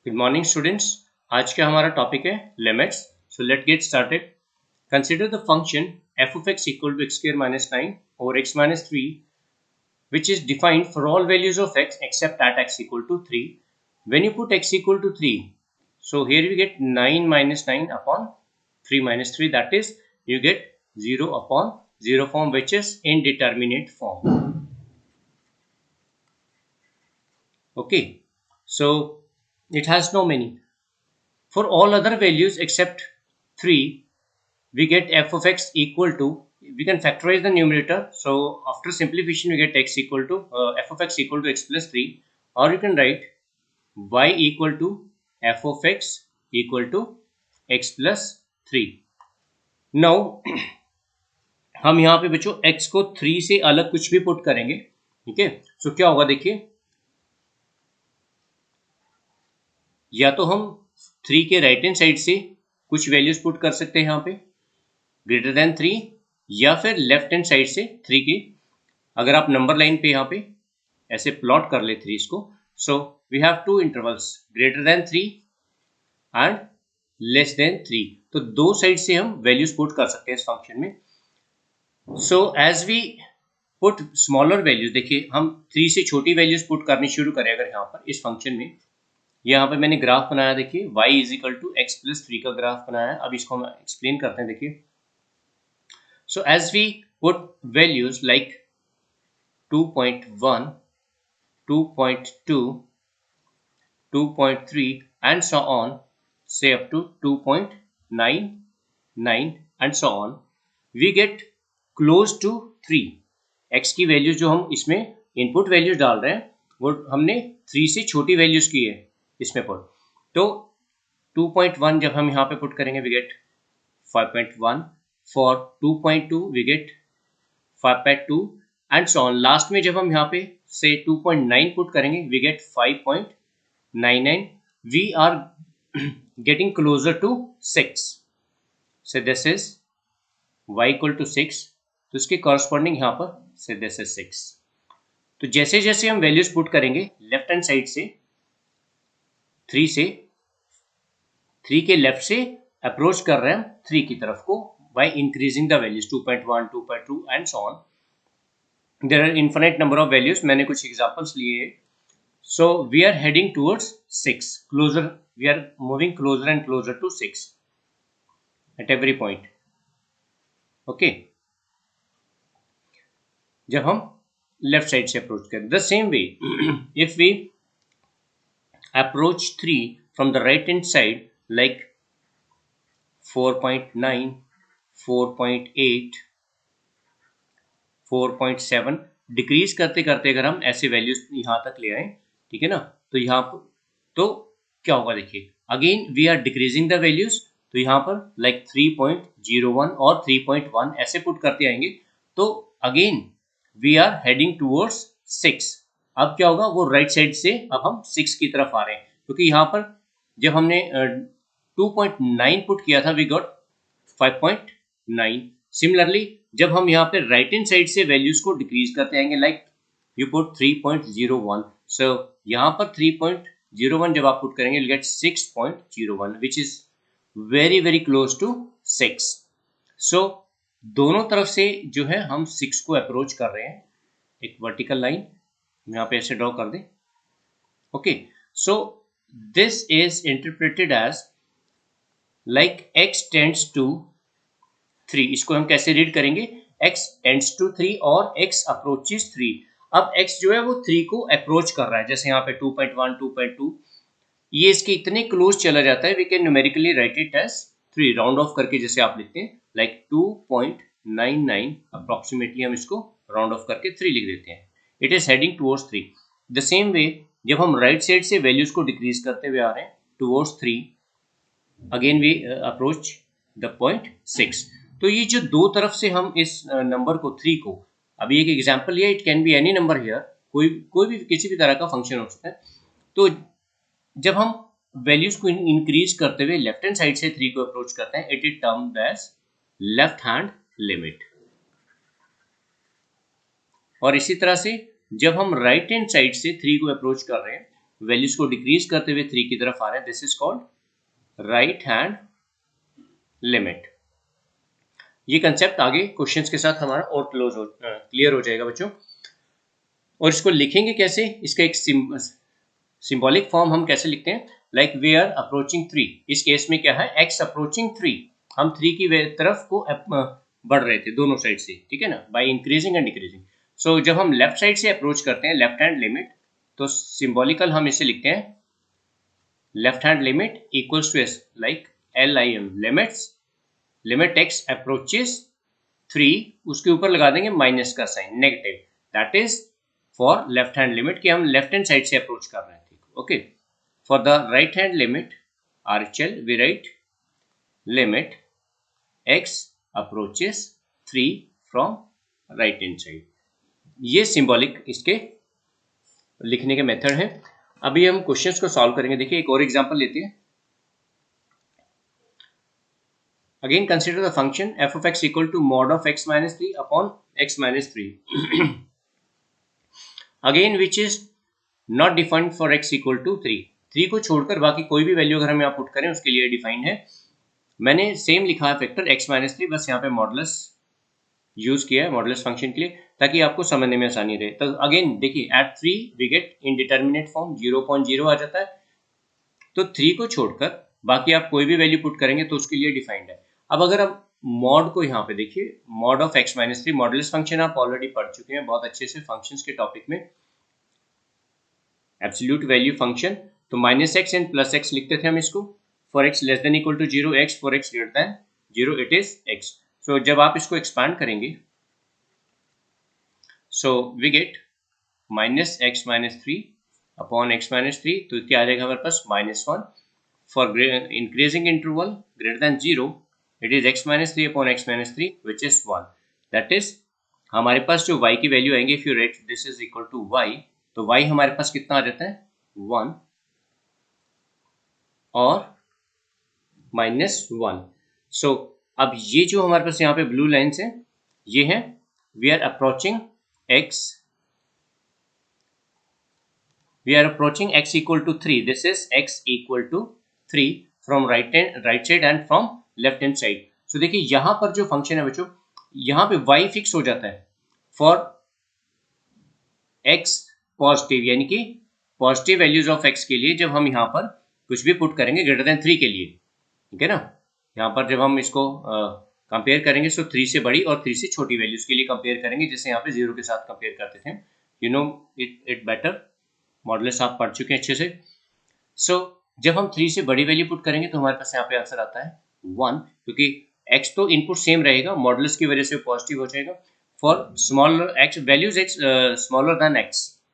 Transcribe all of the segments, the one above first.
Good morning students. आज का हमारा टॉपिक है limits. So let get started. Consider the function f of x equal to x square minus 9 over x minus 3 which is defined for all values of x except at x equal to 3. When you put x equal to 3, so here we get 9 minus 9 upon 3 minus 3, that is you get 0 upon 0 form, which is indeterminate form. Okay, so it has no meaning. For all other values except 3, we get f of x equal to, we can factorize the numerator. So after simplification, we get x equal to f of x equal to x plus 3, or you can write y equal to f of x equal to x plus 3. Now हम यहाँ पे बच्चों x को 3 से अलग कुछ भी put करेंगे, ठीक है। सो क्या होगा देखिए, या तो हम 3 के राइट हैंड साइड से कुछ वैल्यूज पुट कर सकते हैं यहाँ पे ग्रेटर देन 3, या फिर लेफ्ट हैंड साइड से 3 की, अगर आप नंबर लाइन पे यहाँ पे ऐसे प्लॉट कर ले 3 को, so we have two intervals greater than 3 and less than 3, तो दो साइड से हम वैल्यूज पुट कर सकते हैं इस फंक्शन में। So as we put smaller values, देखिए हम 3 से छोटी वैल्यूज पुट करनी शुरू करें अगर यहाँ पर इस फंक्शन में, यहाँ पे मैंने ग्राफ बनाया, देखिए y is equal to x plus 3 का ग्राफ बनाया है। अब इसको हम एक्सप्लेन करते हैं। देखिए, so as we put values like 2.1, 2.2, 2.3 and so on, say up to 2.99 and so on, we get close to 3. x की वैल्यूज जो हम इसमें इनपुट वैल्यूज डाल रहे हैं वो हमने 3 से छोटी वैल्यूज की है इसमें पुट। तो 2.1 जब हम यहाँ पे पुट करेंगे we get 5.1, for 2.2 we get 5.2 and so on. Last में जब हम यहाँ पे से 2.9 पुट करेंगे we get 5.99. we are getting closer to 6. so this is y equal to 6, तो इसके कॉरस्पॉन्डिंग यहाँ पर से this is 6. तो जैसे जैसे हम वैल्यूज पुट करेंगे लेफ्ट हैंड साइड से 3 के लेफ्ट से अप्रोच कर रहे हैं हम 3 की तरफ को by increasing the values 2.1, 2.2 and so on. There are infinite number of values. मैंने कुछ examples लिए हैं. So we are heading towards 6. Closer, we are moving closer and closer to 6 at every point. Okay. जब हम left side से approach करें, the same way if we approach 3 from the right hand side like 4.9, 4.8, 4.7 decrease करते करते अगर हम ऐसे values यहाँ तक ले आए, ठीक है ना, तो यहाँ पर तो क्या होगा देखिए, again we are decreasing the values, तो यहाँ पर लाइक 3.01 और 3.1 ऐसे पुट करते आएंगे, तो again we are heading towards 6. अब क्या होगा, वो राइट साइड से अब हम 6 की तरफ आ रहे हैं, क्योंकि यहाँ पर जब हमने 2.9 पुट किया था वी गॉट 5.9. सिमिलरली जब हम यहाँ पे राइट हैंड साइड से वैल्यूज को डिक्रीज करते आएंगे लाइक यू पुट 3.01, सो यहाँ पर 3.01 जब आप पुट करेंगे you get 6.01 which is very very close to 6. सो दोनों तरफ से जो है हम 6 को अप्रोच कर रहे हैं. एक वर्टिकल लाइन यहाँ पे ऐसे ड्रॉ कर दें. Okay, so this is interpreted as like x tends to 3. इसको हम कैसे रीड करेंगे, x टेंड्स टू 3 और x अप्रोचेस 3. अब x जो है वो 3 को अप्रोच कर रहा है, जैसे यहाँ पे 2.1, 2.2 ये इसके इतने क्लोज चला जाता है, we can numerically write it as 3, round off करके जैसे आप लिखते हैं लाइक 2.99 अप्रोक्सीमेटली हम इसको राउंड ऑफ करके 3 लिख देते हैं. It is heading towards 3. The same way जब हम राइट साइड से वैल्यूज को डिक्रीज करते हुए आ रहे हैं towards 3, again we approach the point 6. तो ये जो दो तरफ से हम इस नंबर को 3 को, अभी एक एग्जांपल लिया, it can be any number here, कोई भी किसी भी तरह का फंक्शन हो सकता है. तो जब हम वैल्यूज को इंक्रीज करते हुए लेफ्ट हैंड साइड से 3 को अप्रोच करते हैं, it is termed as left hand limit. और इसी तरह से जब हम राइट हैंड साइड से 3 को अप्रोच कर रहे हैं वैल्यूज को डिक्रीज करते हुए 3 की तरफ आ रहे हैं, this is called right hand limit. ये कंसेप्ट आगे क्वेश्चंस के साथ हमारा और क्लियर हो जाएगा बच्चों। और इसको लिखेंगे कैसे, इसका एक सिंबॉलिक फॉर्म हम कैसे लिखते हैं, लाइक वी आर अप्रोचिंग 3। इस केस में क्या है, x अप्रोचिंग 3, हम 3 की तरफ को बढ़ रहे थे दोनों साइड से, ठीक है ना, by increasing and decreasing. So जब हम लेफ्ट साइड से अप्रोच करते हैं लेफ्ट हैंड लिमिट, तो सिंबॉलिकल हम इसे लिखते हैं left hand limit equals to as, like LIM limit x approaches 3, उसके ऊपर लगा देंगे माइनस का sign, negative, that is for left hand limit कि हम लेफ्ट हैंड साइड से अप्रोच कर रहे हैं, ठीक, okay. For the right hand limit RHL we write limit x approaches 3 from right hand side. ये सिंबॉलिक इसके लिखने के मेथड है। अभी हम क्वेश्चंस को सॉल्व करेंगे। देखिए एक और एग्जांपल लेते हैं। Again consider the function f of x equal to mod of x minus 3 upon x minus 3 again which is not defined for x equal to 3 को छोड़कर बाकी कोई भी वैल्यू अगर हम यहाँ पुट करें उसके लिए डिफाइंड है। मैंने सेम लिखा है फैक्टर x minus 3, बस यहाँ पे मॉडुलस यूज किया है मॉडुलस फंक्शन के लिए ताकि आपको समझने में आसानी रहे। तो अगेन देखिए at 3 we get indeterminate form 0.0 आ जाता है, तो 3 को छोड़कर बाकी आप कोई भी वैल्यू पुट करेंगे तो उसके लिए डिफाइंड है। अब अगर हम मॉड को यहाँ पे देखिए, mod of x minus 3 modulus function आप ऑलरेडी पढ़ चुके हैं बहुत अच्छे से फंक्शंस के टॉपिक में, एब्सोल्यूट वैल्यू फंक्शन। तो minus x and plus x लिखते थे हम इसको, for x less than equal to 0 x, for x greater than 0 it is x। So जब आप इसको एक्सपांड करेंगे, so we get minus x minus 3 upon x minus 3, तो क्या आ जाएगा हमारे पास -1। For increasing interval greater than 0 it is x minus 3 upon x minus 3 which is 1, that is हमारे पास जो y की वैल्यू आएंगे, if you write this is equal to y, तो y हमारे पास कितना आ जाता है 1 और -1। सो अब ये जो हमारे पास यहाँ पे ब्लू लाइन्स है ये है we are approaching x equal to 3, this is x equal to 3 from right side and from left hand side. So देखिए यहां पर जो फंक्शन है बच्चों, यहां पे y फिक्स हो जाता है फॉर x पॉजिटिव, यानी कि पॉजिटिव वैल्यूज ऑफ x के लिए जब हम यहां पर कुछ भी पुट करेंगे ग्रेटर देन 3 के लिए, ठीक है ना। यहां पर जब हम इसको कंपेयर करेंगे तो 3 से बड़ी और 3 से छोटी वैल्यूज के लिए कंपेयर करेंगे, जैसे यहाँ पे 0 के साथ कंपेयर करते थे, you know it better, modulus आप पढ़ चुके हैं अच्छे से। सो जब हम 3 से बड़ी वैल्यू पुट करेंगे तो हमारे पास यहाँ पे आंसर आता है 1, क्योंकि x तो इनपुट सेम रहेगा, मॉडुलस की वजह से पॉजिटिव हो जाएगा। For smaller x values x smaller than x,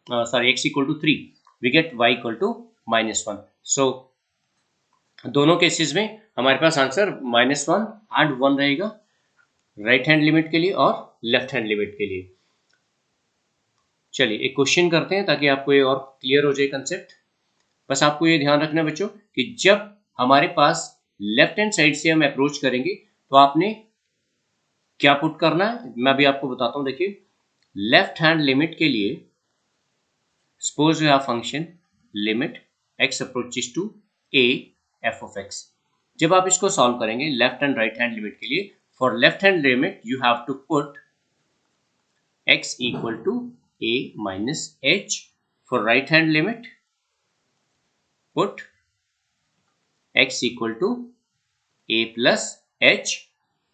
sorry x equal to 3 we get y equal to -1। सो दोनों केसेस में हमारे पास आंसर -1 एंड 1 रहेगा, राइट हैंड लिमिट के लिए और लेफ्ट हैंड लिमिट के लिए। चलिए एक क्वेश्चन करते हैं ताकि आपको ये और क्लियर हो जाए कंसेप्ट। बस आपको ये ध्यान रखना बच्चों कि जब हमारे पास लेफ्ट हैंड साइड से हम अप्रोच करेंगे तो आपने क्या पुट करना है, मैं भी आपको बताता हूं। देखिए लेफ्ट हैंड लिमिट के लिए suppose you have function limit x approaches to a f of x। जब आप इसको सॉल्व करेंगे left and right hand limit के लिए, for left hand limit you have to put x equal to a minus h, for right hand limit put x equal to a plus h,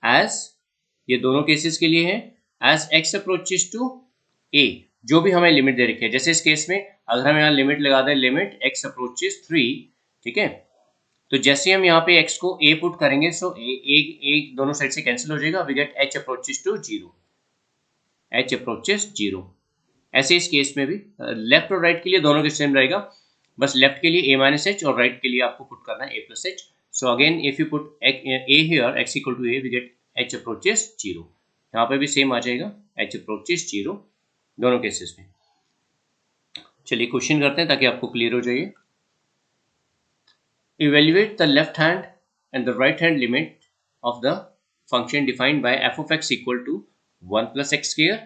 as ये दोनों cases के लिए है, as x approaches to a, जो भी हमें limit दे रखी है। जैसे इस केस में अगर हम यहाँ लिमिट लगा दें लिमिट x approaches 3, ठीक है, तो जैसे हम यहाँ पे x को a पुट करेंगे सो a दोनों साइड से कैंसिल हो जाएगा, we get h approaches to 0, h approaches 0। ऐसे इस केस में भी लेफ्ट और राइट के लिए दोनों के सेम रहेगा, बस लेफ्ट के लिए a माइनस एच और राइट के लिए आपको पुट करना है a plus h. So again if you put a here x equal to a we get h approaches 0, यहाँ पे भी सेम आ जाएगा h अप्रोचेस 0 दोनों केसेस में। चलिए क्वेश्चन करते हैं ताकि आपको क्लियर हो जाए। Evaluate the left hand and the right hand limit of the function defined by f of x equal to 1 plus x square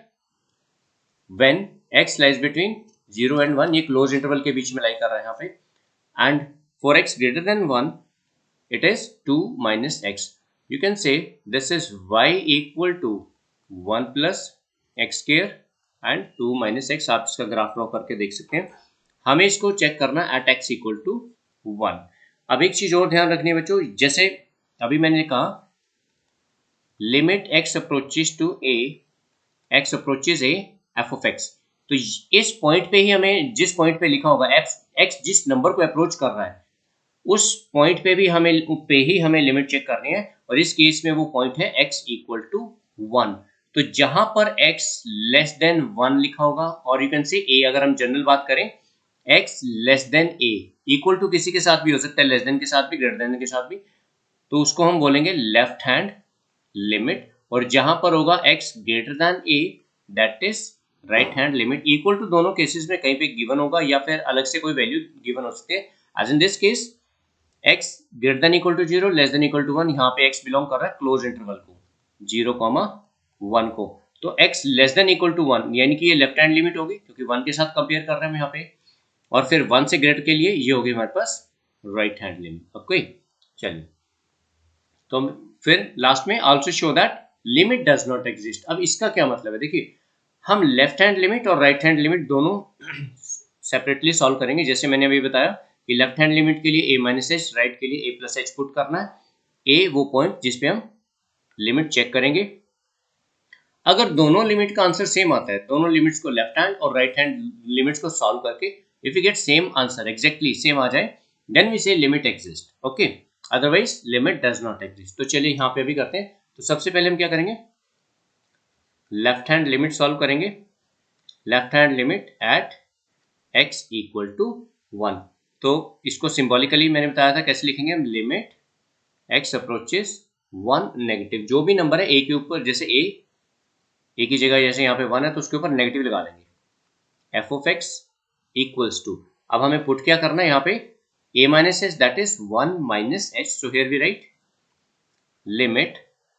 when x lies between 0 and 1 ये क्लोज इंटरवल के बीच में लाई कर रहा है यहाँ पे, and for x greater than 1 it is 2 minus x. You can say this is y equal to 1 plus x square and 2 minus x. आप इसका ग्राफ ड्रॉ करके देख सकते हैं। हमें इसको चेक करना at x equal to 1। अब एक चीज और ध्यान रखनी है बच्चों, जैसे अभी मैंने कहा limit x approaches to a, x approaches a f of x, तो इस पॉइंट पे ही हमें, जिस पॉइंट पे लिखा होगा x जिस नंबर को अप्रोच कर रहा है उस पॉइंट पे भी हमें लिमिट चेक करनी है, और इस केस में वो पॉइंट है x इक्वल टू 1। तो जहां पर x लेस देन 1 लिखा होगा, और यू कैन से a, अगर हम जनरल बात करें x less than a, equal to किसी के साथ भी हो सकता है, लेस देन के साथ भी, ग्रेटर देन के साथ भी, तो उसको हम बोलेंगे लेफ्ट हैंड लिमिट। और जहां पर होगा x greater than a, that is right hand limit. Equal to दोनों केसेस में कहीं पे गिवन होगा या फिर अलग से कोई वैल्यू गिवन हो सकती है, as in this case x greater than equal to 0, less than equal to 1, यहाँ पे x बिलोंग कर रहा है क्लोज इंटरवल को 0, 1 को, तो x less than equal to 1 यानी कि ये लेफ्ट हैंड लिमिट होगी, क्योंकि 1 के साथ कंपेयर कर रहे हैं हम यहाँ पे, और फिर 1 से ग्रेटर के लिए ये होगी हमारे पास राइट हैंड लिमिट। ओके, चलिए, तो फिर लास्ट में also show that limit does not exist. अब इसका क्या मतलब है, देखिए हम लेफ्ट हैंड लिमिट और राइट हैंड लिमिट दोनों सेपरेटली सॉल्व करेंगे। जैसे मैंने अभी बताया कि लेफ्ट हैंड लिमिट के लिए a माइनस एच, राइट के लिए a प्लस एच पुट करना है। a वो पॉइंट जिसपे हम लिमिट चेक करेंगे। अगर दोनों लिमिट का आंसर सेम आता है, दोनों लिमिट्स को लेफ्ट हैंड और राइट हैंड लिमिट्स को सॉल्व करके if you get same answer, exactly same आ जाए, then we say limit exist. Okay, otherwise limit does not exist. तो चलिए यहाँ पे भी करते हैं। तो सबसे पहले हम क्या करेंगे, लेफ्ट हैंड लिमिट सॉल्व करेंगे। Left hand limit at x equal to 1। तो इसको सिंबॉलिकली मैंने बताया था कैसे लिखेंगे हम, लिमिट x अप्रोचेस 1 नेगेटिव, जो भी नंबर है a के ऊपर, जैसे a की जगह जैसे यहाँ पे 1 है तो उसके ऊपर नेगेटिव लगा देंगे, f of x equals to, अब हमें पुट क्या करना है यहाँ पे, a minus h that is 1 minus h, so here we write limit.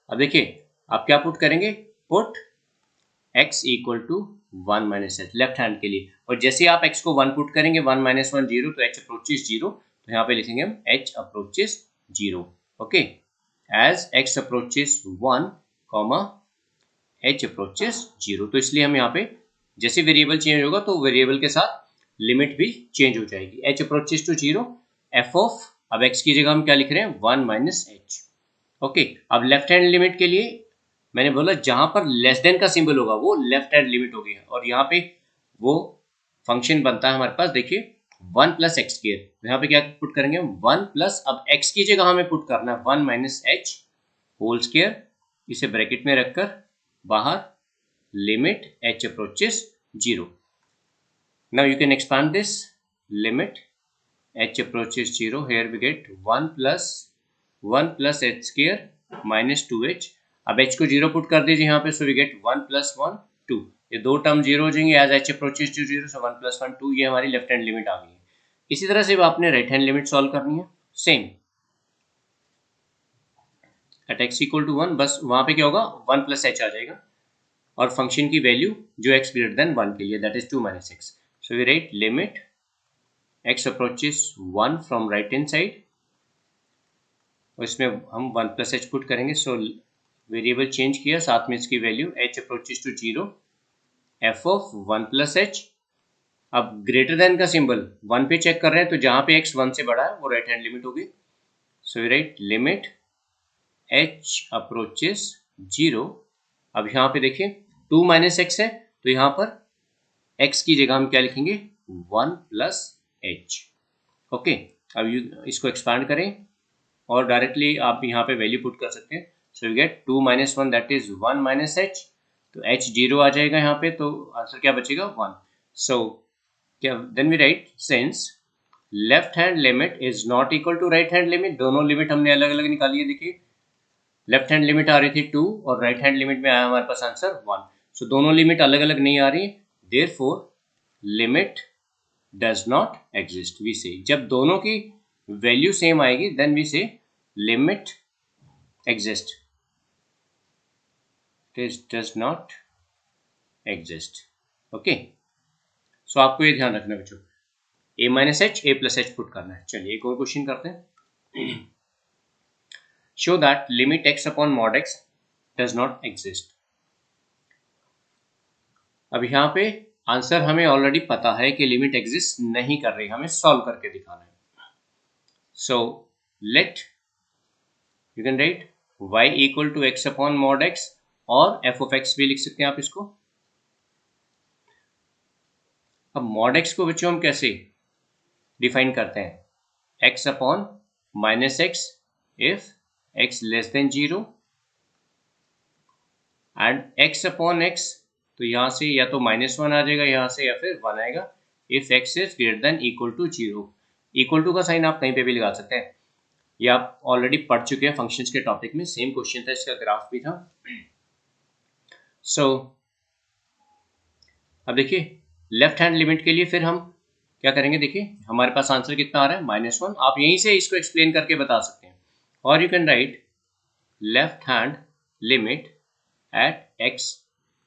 अब देखिए आप क्या पुट करेंगे, put x equal to 1 minus h left hand के लिए, और जैसे आप x को 1 पुट करेंगे, 1 माइनस 1 0, तो h अप्रोचेस 0, तो यहाँ पे लिखेंगे हम h approaches 0। Okay, as x approaches 1 comma h approaches 0, तो इसलिए हम यहाँ पे जैसे वेरिएबल चेंज होगा तो वेरिएबल के साथ लिमिट भी चेंज हो जाएगी। h approaches to 0 f of, अब x की जगह हम क्या लिख रहे हैं, 1 माइनस h। ओके, अब लेफ्ट हैंड लिमिट के लिए मैंने बोला जहां पर लेस देन का सिंबल होगा वो लेफ्ट हैंड लिमिट होगी, और यहाँ पे वो फंक्शन बनता है हमारे पास, देखिए 1 प्लस एक्स स्क्वायर, तो यहाँ पे क्या पुट करेंगे हम, 1 प्लस, अब x की जगह हमें पुट करना है 1 माइनस एच होल स्क्वायर, इसे ब्रैकेट में रखकर बाहर limit h approaches 0। Now you can expand this limit h approaches 0, here we get 1 plus h square minus 2h। अब h को 0 पुट कर दीजिए यहाँ पे, सो वी गेट 1 प्लस 1 2, ये दो टर्म 0 हो जाएंगे as h approaches to 0, so 1 plus 1 2, ये हमारी लेफ्ट हैंड लिमिट आ गई है। इसी तरह से आपने राइट हैंड लिमिट सॉल्व करनी है, same at x equal to 1, बस वहां पे क्या होगा, 1 प्लस h आ जाएगा, और फंक्शन की वैल्यू जो x ग्रेटर देन 1 के लिए, that is 2 minus x, so we write limit x approaches 1 from right hand side, और इसमें हम 1 प्लस h पुट करेंगे, सो वेरिएबल चेंज किया, साथ में इसकी value h approaches to 0 f of 1 plus h। अब ग्रेटर देन का सिंबल 1 पे चेक कर रहे हैं, तो जहां पे x 1 से बड़ा है वो राइट हैंड लिमिट होगी, सो राइट लिमिट h अप्रोचेस 0। अब यहाँ पे देखिए 2 माइनस एक्स है, तो यहाँ पर x की जगह हम क्या लिखेंगे, 1 प्लस h। ओके, अब इसको एक्सपांड करें और डायरेक्टली आप यहाँ पे वैल्यू पुट कर सकते हैं, so you get 2 minus 1 that is 1 minus h, तो h 0 आ जाएगा यहाँ पे, तो आंसर क्या बचेगा 1। सो क्या, then we write since left hand limit is not equal to right hand limit, दोनों लिमिट हमने अलग अलग निकाली है। देखिए लेफ्ट हैंड लिमिट आ रही थी 2 और राइट हैंड लिमिट में आया हमारे पास आंसर 1, सो दोनों लिमिट अलग अलग नहीं आ रही, therefore limit does not exist. We say जब दोनों की वैल्यू सेम आएगी then we say limit exist, it does not exist। okay, so आपको ये ध्यान रखना बच्चों, a minus h a plus h put करना है। चलिए एक और क्वेश्चन करते हैं। Show that limit x upon mod x does not exist. अब यहाँ पे आंसर हमें ऑलरेडी पता है कि लिमिट एग्जिस्ट नहीं कर रही, हमें सॉल्व करके दिखाना है। So let you can write y equal to x upon mod x, और f ऑफ x भी लिख सकते हैं आप इसको। अब मॉड x को बच्चों हम कैसे डिफाइन करते हैं, x upon minus x if x less then 0 and x upon x, तो यहाँ से या तो -1 आ जाएगा यहाँ से, या फिर 1 आएगा if x is greater than equal to 0। Equal to का साइन आप कहीं पे भी लगा सकते हैं, ये आप ऑलरेडी पढ़ चुके हैं फंक्शंस के टॉपिक में, सेम क्वेश्चन था, इसका ग्राफ भी था। सो अब देखिए लेफ्ट हैंड लिमिट के लिए फिर हम क्या करेंगे, देखिए हमारे पास आंसर कितना आ रहा है -1, आप यहीं से इसको एक्सप्लेन करके बता सकते हैं। और you can right left hand limit at x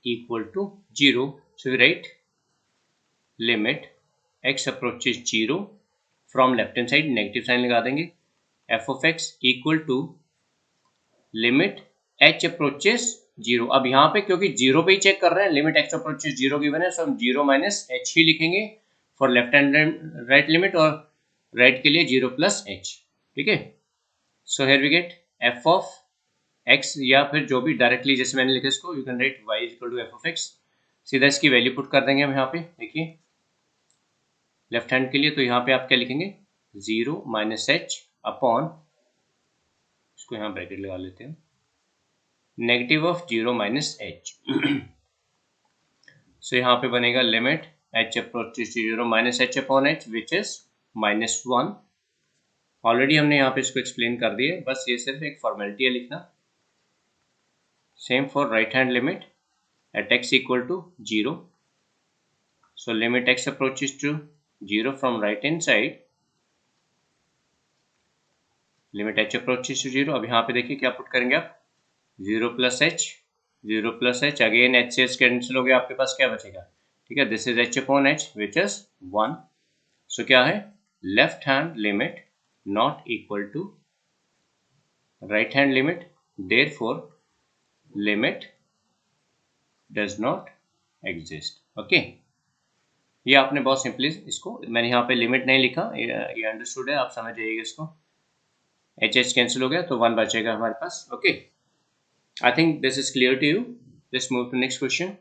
equal to 0, so we write limit x approaches 0 from left hand side negative sign लगा देंगे, f of x equal to limit h approaches 0। अब यहाँ पे क्योंकि 0 पे ही चेक कर रहे हैं, लिमिट x approaches 0 गिवन है, सो हम 0 माइनस h ही लिखेंगे for left hand right limit, और राइट के लिए 0 प्लस h, ठीक है। So here we get f of x, या फिर जो भी डायरेक्टली जैसे मैंने लिखा इसको, you can write y equal to f of x, सीधा इसकी वैल्यू पुट कर देंगे हम यहाँ पे। देखिए लेफ्ट हैंड के लिए तो यहाँ पे आप क्या लिखेंगे, 0 माइनस एच अपॉन, इसको यहाँ ब्रैकेट लगा लेते हैं, नेगेटिव ऑफ 0 माइनस एच। सो यहाँ पे बनेगा limit h approaches 0 minus H upon h which is -1। Already हमने यहाँ पे इसको एक्सप्लेन कर दिया, बस ये सिर्फ एक फॉर्मेलिटी है लिखना। Same for right hand limit at x equal to 0. So limit x approaches to 0 from right hand side. Limit h approaches to 0. अब यहाँ पे देखिए क्या पुट करेंगे आप, 0 plus h, 0 plus h, again h से कैंसिल हो गया, आपके पास क्या बचेगा, ठीक है, this is h upon h which is 1। So क्या है, left hand limit not equal to right hand limit, therefore limit does not exist. Okay, ये आपने बहुत सिंपली इसको, मैंने यहाँ पे लिमिट नहीं लिखा, ये अंडरस्टूड है, आप समझ जाइएगा इसको। एच एच कैंसिल हो गया तो 1 बचेगा हमारे पास। Okay, I think this is clear to you. Let's move to next question.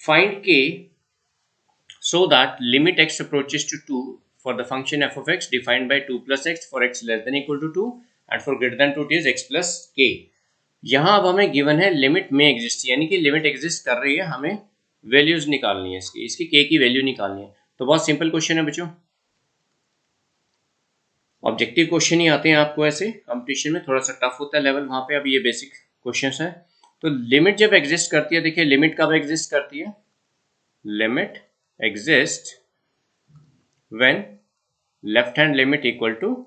Find k so that limit x approaches to 2 for the function f of x defined by 2 plus x for x less than equal to 2 and for greater than 2 it is x plus k. यहाँ अब हमें given है limit में exist, यानी कि limit exist कर रही है, हमें वैल्यूज निकालनी है, इसकी के की वैल्यू निकालनी है। तो बहुत सिंपल क्वेश्चन है बच्चों, ऑब्जेक्टिव क्वेश्चन ही आते हैं आपको ऐसे, कंपटीशन में थोड़ा सा टफ होता है लेवल वहाँ पे। अब ये बेसिक क्वेश्चन है। तो लिमिट जब एग्जिस्ट करती है, देखिए लिमिट कब एग्जिस्ट करती है, limit exist when left hand limit equal to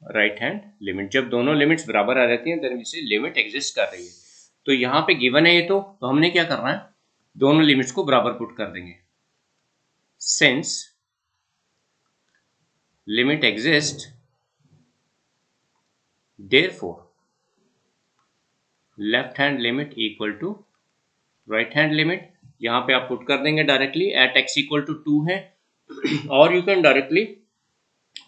right hand limit. जब दोनों लिमिट्स बराबर आ जाती हैं देन इसे लिमिट एग्जिस्ट कर रही है। तो यहाँ पे गिवन है ये, तो हमने क्या करना है, दोनों लिमिट्स को बराबर पुट कर देंगे। Since limit exist therefore left hand limit equal to right hand limit, यहाँ पे आप पुट कर देंगे directly at x equal to 2 है, और you can directly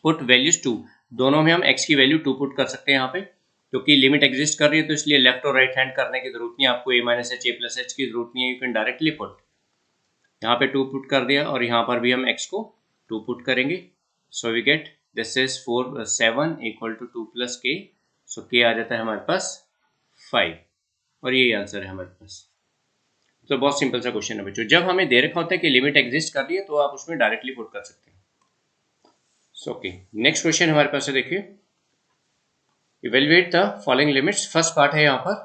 put values 2, दोनों में हम x की वैल्यू 2 पुट कर सकते हैं यहाँ पे, क्योंकि लिमिट एग्जिस्ट कर रही है तो इसलिए लेफ्ट और राइट हैंड करने की जरूरत नहीं, आपको a minus h a plus H की जरूरत नहीं है, यू कैन डायरेक्टली पुट, यहाँ पे 2 पुट कर दिया और यहाँ पर भी हम x को 2 पुट करेंगे। So we get this is 7 equal to 2 plus k, so के आ जाता है हमारे पास 5, और यही आंसर है हमारे पास। तो बहुत सिंपल सा क्वेश्चन है बच्चों, जब हमें दे रखा होता है कि लिमिट एग्जिस्ट कर रही है तो आप उसमें डायरेक्टली पुट कर सकते हैं। सो ओके, नेक्स्ट क्वेश्चन हमारे पास है, देखिए evaluate the following limits. First part है यहाँ पर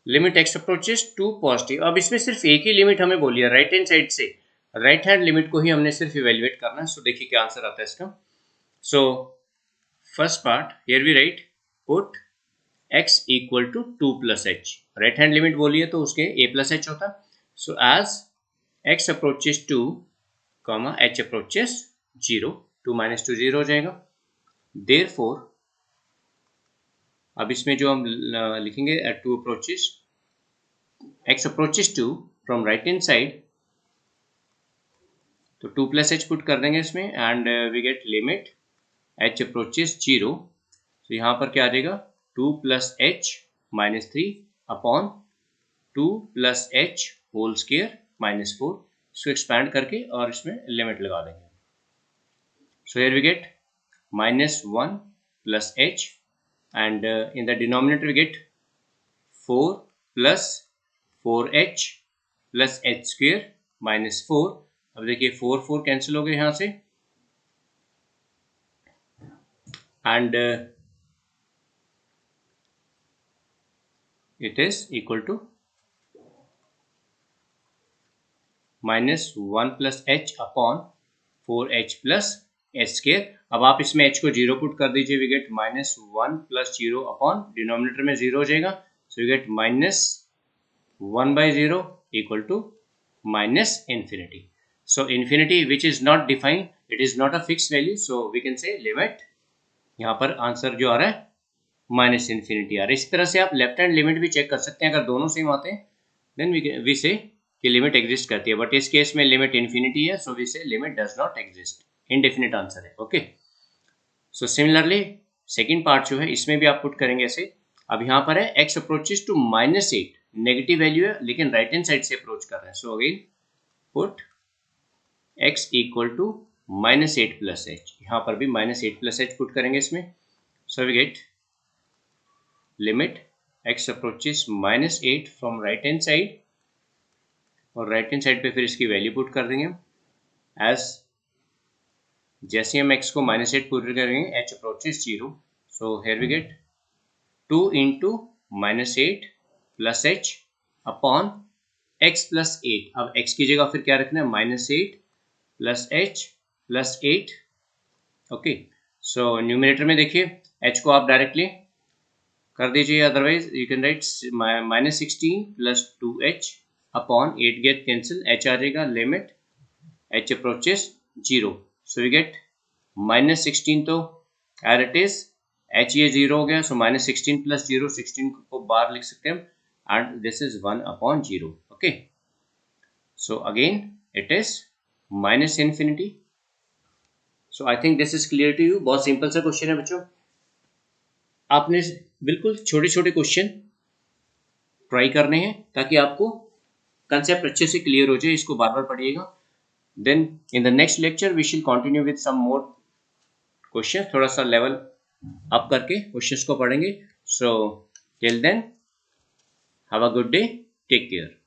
limit x approaches to positive. अब इसमें सिर्फ एक ही लिमिट हमें बोली है, राइट हैंड साइड से राइट हैंड लिमिट को ही हमने सिर्फ इवेल्युएट करना है। सो देखिए क्या आंसर आता है इसका। So first part here we right put x equal to 2 plus h, right hand limit बोलिए तो उसके a प्लस एच होता। So as x approaches 2 comma h approaches 0, 2 minus 2 0 हो जाएगा। देयरफॉर अब इसमें जो हम लिखेंगे at 2 approaches, x approaches 2 from right hand side, तो 2 प्लस h पुट कर देंगे इसमें and we get limit h approaches 0। तो यहाँ पर क्या आ जाएगा 2 plus h minus 3 upon 2 plus h whole square minus 4। इसको एक्सपैंड करके और इसमें लिमिट लगा देंगे। So here we get minus 1 plus h and in the denominator we gate 4 plus 4h plus h square minus 4। अब देखिए 4 4 कैंसिल हो गए यहाँ से and it is equal to minus 1 plus h upon 4h plus h square. अब आप इसमें h को 0 पुट कर दीजिए, we get minus 1 plus 0 upon denominator में 0 हो जाएगा। So we get minus 1 by 0 equal to minus infinity. So infinity which is not defined, it is not a fix value, so we can say limit, यहाँ पर answer जो आ रहा है minus infinity आ रहा है। इस तरह से आप लेफ्ट हैंड लिमिट भी चेक कर सकते हैं, अगर दोनों सेम आते हैं देन वी से कि लिमिट एग्जिस्ट करती है, बट इस केस में लिमिट इन्फिनिटी है, so we say limit does not exist, indefinite answer है। Okay, so similarly second part जो है इसमें भी आप पुट करेंगे ऐसे। अब यहाँ पर है x approaches to minus 8, negative value है लेकिन राइट हैंड साइड से अप्रोच कर रहे हैं। So again put x equal to minus 8 plus h, यहाँ पर भी माइनस 8 प्लस h पुट करेंगे इसमें। So we get limit x approaches minus 8 from right hand side, और राइट हैंड साइड पे फिर इसकी वैल्यू पुट कर देंगे एज जैसे हम x को माइनस 8 पुट करेंगे h approaches 0। So here we get 2 into minus 8 plus h upon x plus 8। अब x की जगह फिर क्या रखना है minus 8 plus h plus 8। Okay, so numerator में देखिए h को आप डायरेक्टली कर दीजिए, otherwise you can write minus 16 plus 2h upon 8 get cancel, h आ जाएगा limit h approaches 0। So we get minus 16, तो एज इट इज h ये 0 हो गया, सो माइनस 16 प्लस 0, 16 को बाहर लिख सकते हैं and this is 1 upon 0। Okay, so again it is minus infinity. So I think this is clear to you. बहुत सिंपल सा क्वेश्चन है बच्चों, आपने बिल्कुल छोटे छोटे क्वेश्चन ट्राई करने हैं ताकि आपको कंसेप्ट अच्छे से क्लियर हो जाए। इसको बार बार पढ़िएगा। Then in the next lecture we shall continue with some more question, थोड़ा सा लेवल अप करके क्वेश्चंस को पढ़ेंगे। So till then have a good day, take care.